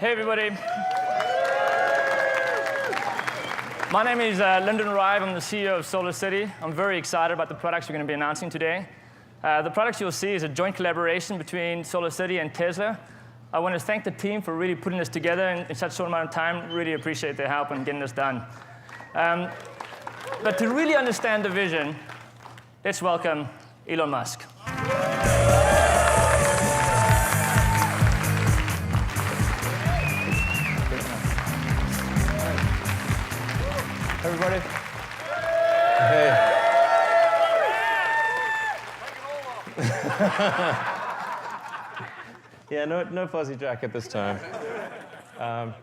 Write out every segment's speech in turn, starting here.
Hey, everybody. My name is Lyndon Rive. I'm the CEO of SolarCity. I'm very excited about the products we're going to be announcing today. The products you'll see is a joint collaboration between SolarCity and Tesla. I want to thank the team for really putting this together in such a short amount of time. Really appreciate their help in getting this done. But to really understand the vision, let's welcome Elon Musk. Everybody. Hey. Yeah, no fuzzy jacket this time. I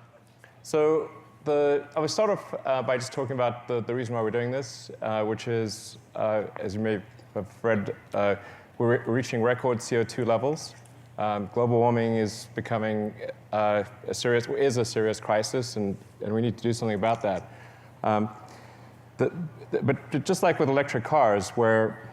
will start off by just talking about the reason why we're doing this, which is, as you may have read, we're reaching record CO2 levels. Global warming is becoming a serious crisis, and we need to do something about that. But just like with electric cars, where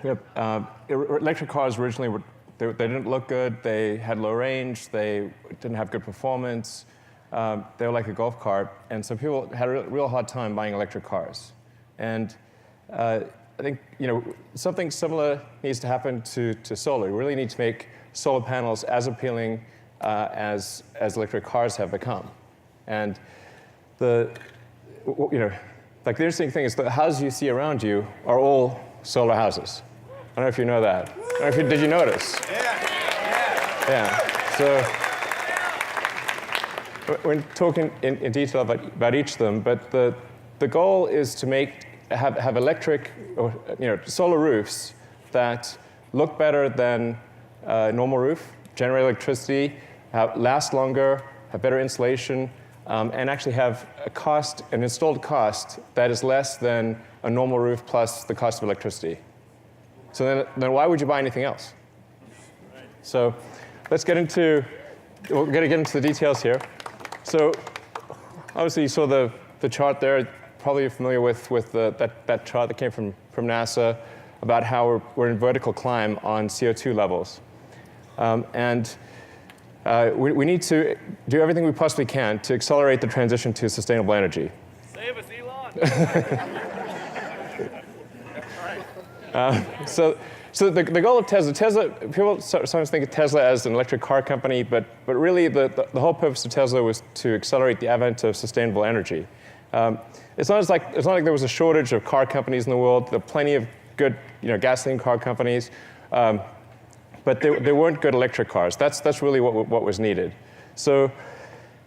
electric cars originally they didn't look good, they had low range, they didn't have good performance, they were like a golf cart, and so people had a real hard time buying electric cars. And I think something similar needs to happen to solar. We really need to make solar panels as appealing as electric cars have become. And the interesting thing is the houses you see around you are all solar houses. I don't know if you know that. Did you notice? Yeah. So we're talking in detail about each of them, but the goal is to have electric or solar roofs that look better than a normal roof, generate electricity, last longer, have better insulation, and actually have an installed cost that is less than a normal roof plus the cost of electricity. So then why would you buy anything else? So we're going to get into the details here. So obviously you saw the chart there. Probably you're familiar with that chart that came from NASA about how we're in vertical climb on CO2 levels. We need to do everything we possibly can to accelerate the transition to sustainable energy. Save us, Elon. So the goal of Tesla, people sometimes think of Tesla as an electric car company, but really the whole purpose of Tesla was to accelerate the advent of sustainable energy. It's not like there was a shortage of car companies in the world. There are plenty of good gasoline car companies, but there weren't good electric cars. That's really what was needed. So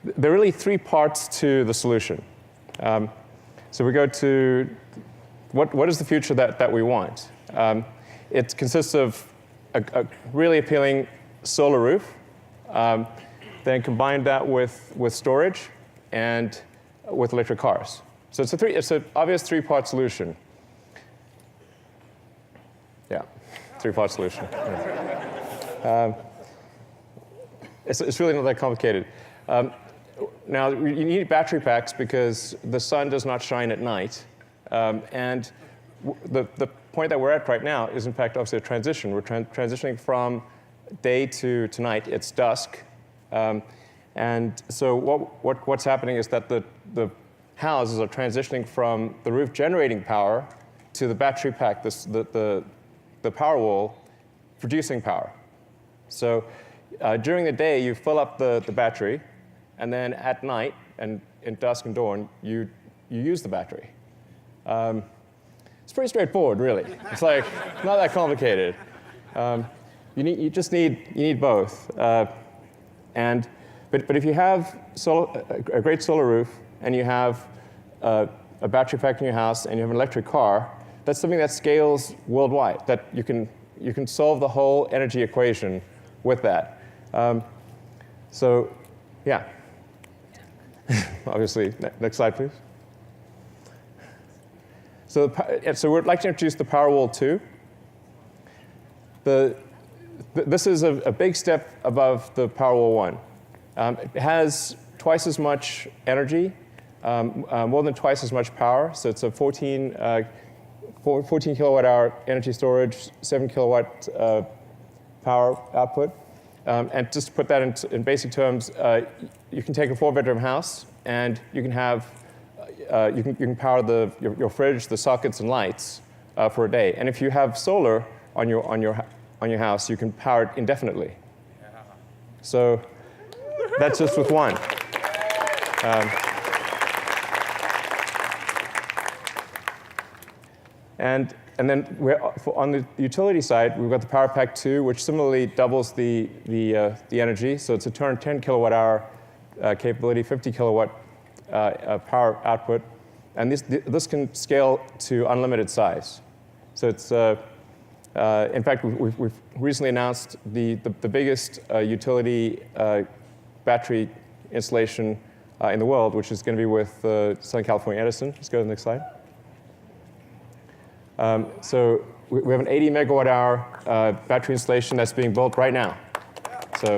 there are really three parts to the solution. So we go to what is the future that we want? It consists of a really appealing solar roof, then combine that with storage and with electric cars. So it's an obvious three-part solution. Yeah, three-part solution. Yeah. It's really not that complicated. Now, you need battery packs because the sun does not shine at night. And the point that we're at right now is, in fact, obviously a transition. We're transitioning from day to night. It's dusk. And so what's happening is that the houses are transitioning from the roof generating power to the battery pack, the power wall, producing power. So during the day, you fill up the battery, and then at night, and in dusk and dawn, you use the battery. It's pretty straightforward, really. It's like not that complicated. You need both. But if you have a great solar roof and you have a battery pack in your house and you have an electric car, that's something that scales worldwide. That you can solve the whole energy equation with that. So, yeah. Obviously, next slide, please. So we'd like to introduce the Powerwall 2. This is a big step above the Powerwall 1. It has twice as much energy, more than twice as much power. So it's a 14 kilowatt hour energy storage, 7 kilowatt power output. And just to put that in basic terms, you can take a 4-bedroom house and you can have you can power your fridge, the sockets, and lights for a day. And if you have solar on your house, you can power it indefinitely. So that's just with one. And then on the utility side, we've got the Power Pack 2, which similarly doubles the energy. So it's a 10 kilowatt hour capability, 50 kilowatt power output. And this can scale to unlimited size. So it's, in fact, we've recently announced the biggest utility battery installation in the world, which is going to be with Southern California Edison. Let's go to the next slide. So we have an 80 megawatt hour battery installation that's being built right now. So,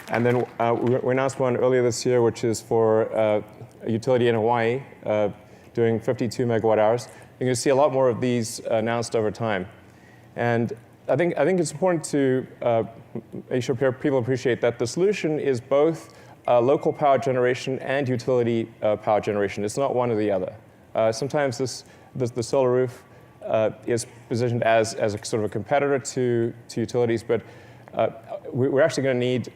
and then we announced one earlier this year, which is for a utility in Hawaii doing 52 megawatt hours. You're going to see a lot more of these announced over time. And I think it's important to make sure people appreciate that the solution is both local power generation and utility power generation. It's not one or the other. Sometimes the solar roof is positioned as a sort of a competitor to utilities, but we're actually going to need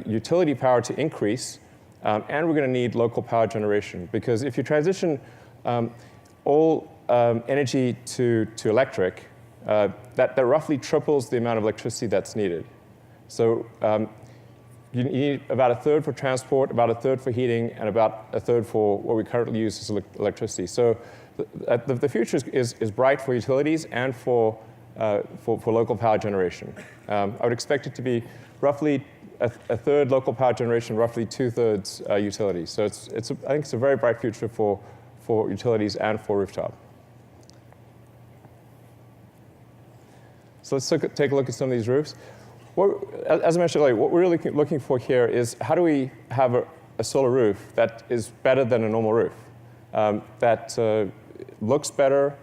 utility power to increase, and we're going to need local power generation. Because if you transition all energy to electric, that roughly triples the amount of electricity that's needed. So you need about a third for transport, about a third for heating, and about a third for what we currently use as electricity. So the future is bright for utilities and for local power generation. I would expect it to be roughly a third local power generation, roughly 2/3 utilities. So I think it's a very bright future for utilities and for rooftop. So let's take a look at some of these roofs. As I mentioned earlier, what we're really looking for here is how do we have a solar roof that is better than a normal roof, that looks better,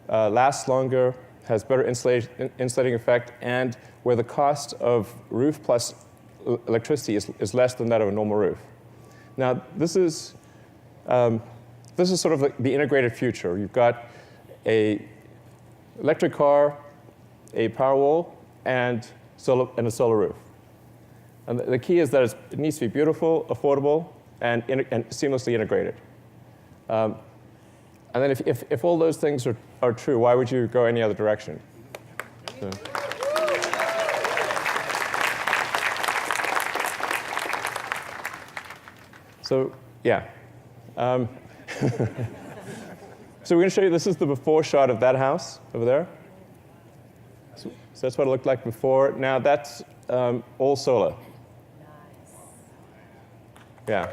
lasts longer, has better insulating effect, and where the cost of roof plus electricity is less than that of a normal roof. Now, this is sort of the integrated future. You've got an electric car, a power wall, and a solar roof. And the key is that it needs to be beautiful, affordable, and seamlessly integrated. And then if all those things are true, why would you go any other direction? So yeah. So we're going to show you, this is the before shot of that house over there. So that's what it looked like before. Now that's all solar. Nice. Yeah.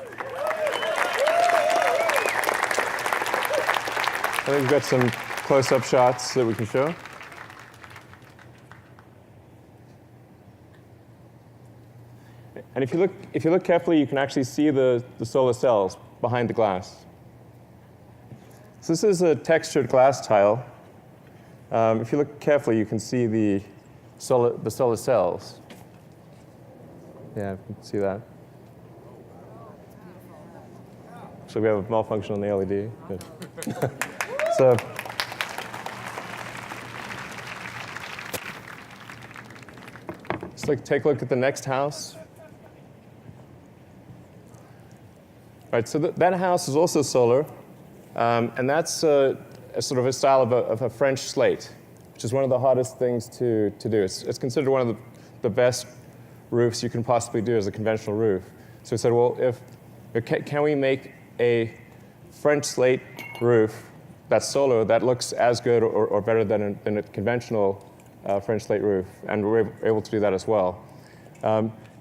I think we've got some close-up shots that we can show. And if you look carefully, you can actually see the solar cells behind the glass. So this is a textured glass tile. If you look carefully, you can see the solar cells. Yeah, you can see that. So we have a malfunction on the LED. So let's take a look at the next house. All right, so that house is also solar, and that's a sort of a style of a French slate, which is one of the hardest things to do. It's considered one of the best roofs you can possibly do as a conventional roof. So we said, well, can we make a French slate roof that's solar that looks as good or better than a conventional French slate roof? And we're able to do that as well.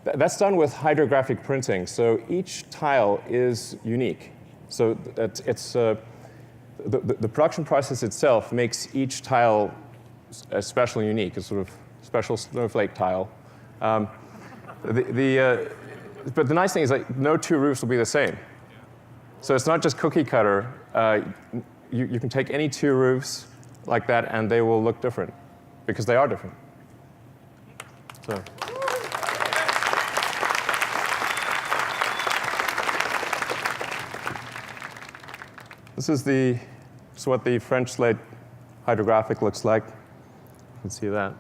That's done with hydrographic printing. So each tile is unique. So the production process itself makes each tile special and unique, a sort of special snowflake tile. But the nice thing is that no two roofs will be the same. So it's not just cookie cutter. You can take any two roofs like that, and they will look different. because they are different. So. This is what the French slate hydrographic looks like. You can see that.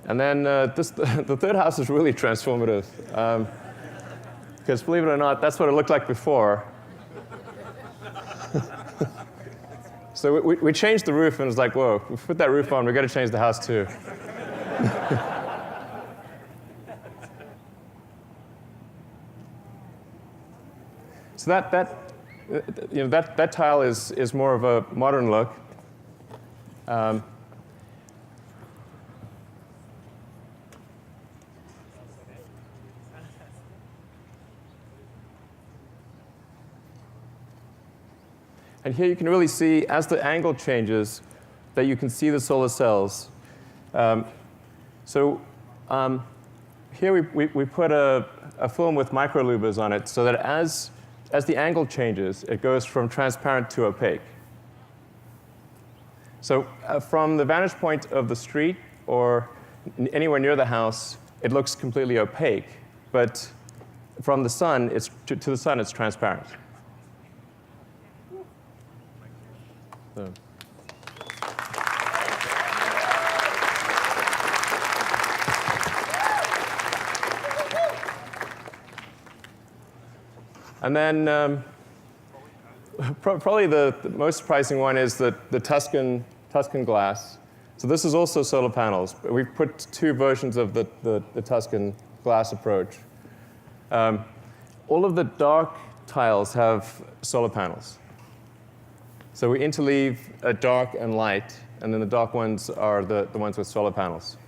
And then the third house is really transformative. Because believe it or not, that's what it looked like before. So we changed the roof, and it's like, whoa, we put that roof on, we've got to change the house too. So that tile is more of a modern look. And here you can really see, as the angle changes, that you can see the solar cells. Here we put a film with microlouvers on it so that as the angle changes, it goes from transparent to opaque. So from the vantage point of the street or anywhere near the house, it looks completely opaque. But from the sun, to the sun, it's transparent. So. And then probably the most surprising one is the Tuscan glass. So this is also solar panels. We've put two versions of the Tuscan glass approach. All of the dark tiles have solar panels. So we interleave dark and light, and then the dark ones are the ones with solar panels.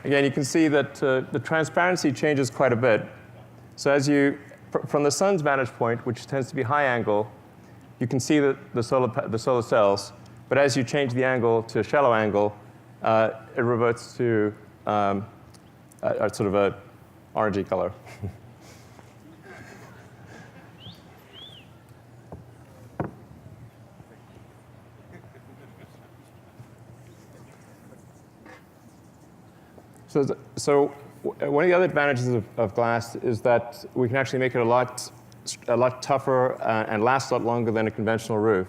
Again, you can see that the transparency changes quite a bit. So from the sun's vantage point, which tends to be high angle, you can see the solar cells. But as you change the angle to a shallow angle, it reverts to a sort of a orangey color. So one of the other advantages of glass is that we can actually make it a lot tougher and last a lot longer than a conventional roof.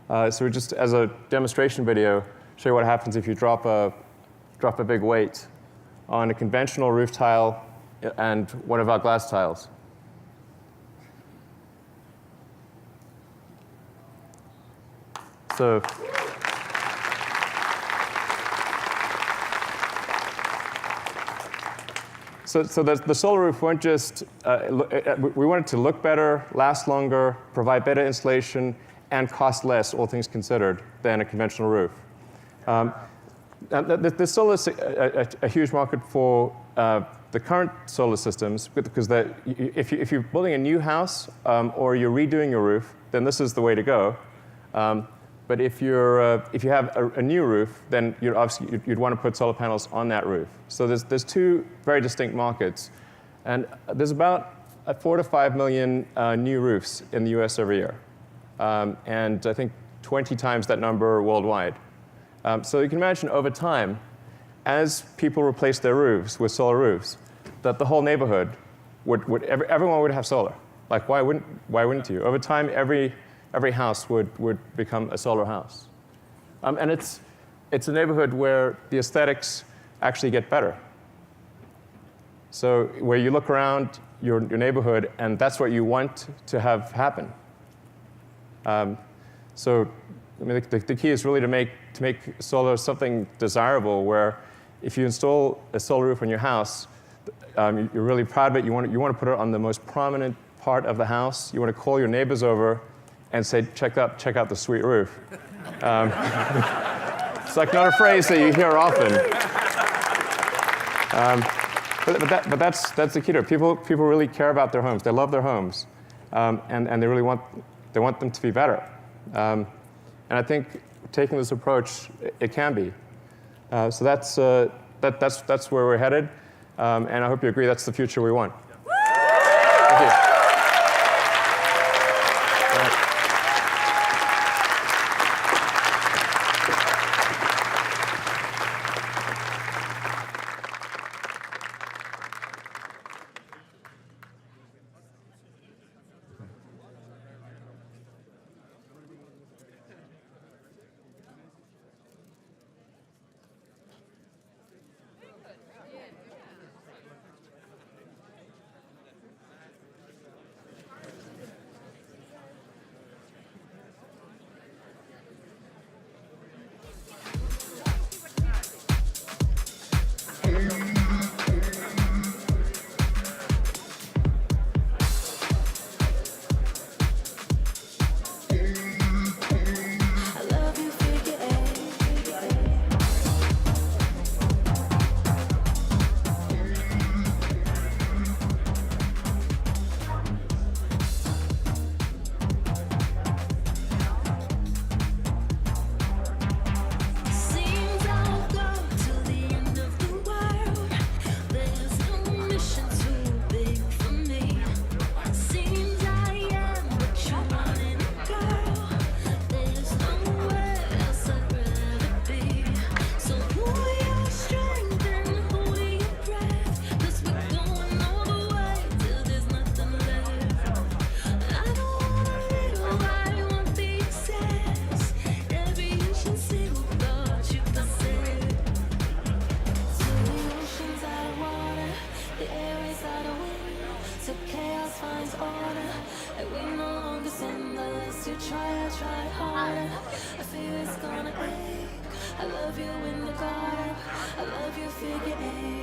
So we just, as a demonstration video, show you what happens if you drop a big weight on a conventional roof tile and one of our glass tiles. So the solar roof weren't just, we wanted to look better, last longer, provide better insulation, and cost less, all things considered, than a conventional roof. There's still a huge market for the current solar systems, because if you're building a new house or you're redoing your roof, then this is the way to go. But if you have a new roof, then you'd want to put solar panels on that roof. So there's two very distinct markets, and there's about 4 to 5 million new roofs in the US every year, and I think 20 times that number worldwide. So you can imagine over time, as people replace their roofs with solar roofs, that the whole neighborhood everyone would have solar. Like why wouldn't you? Over time, every house would become a solar house. And it's a neighborhood where the aesthetics actually get better. So where you look around your neighborhood, and that's what you want to have happen. So I mean, the key is really to make solar something desirable, where if you install a solar roof on your house, you're really proud of it. You want to put it on the most prominent part of the house. You want to call your neighbors over and say, check out the sweet roof. It's like not a phrase that you hear often. But that's the key to it. People really care about their homes. They love their homes, and they really want them to be better. And I think taking this approach, it can be. So that's where we're headed, and I hope you agree that's the future we want. Thank you. I love you, figure eight.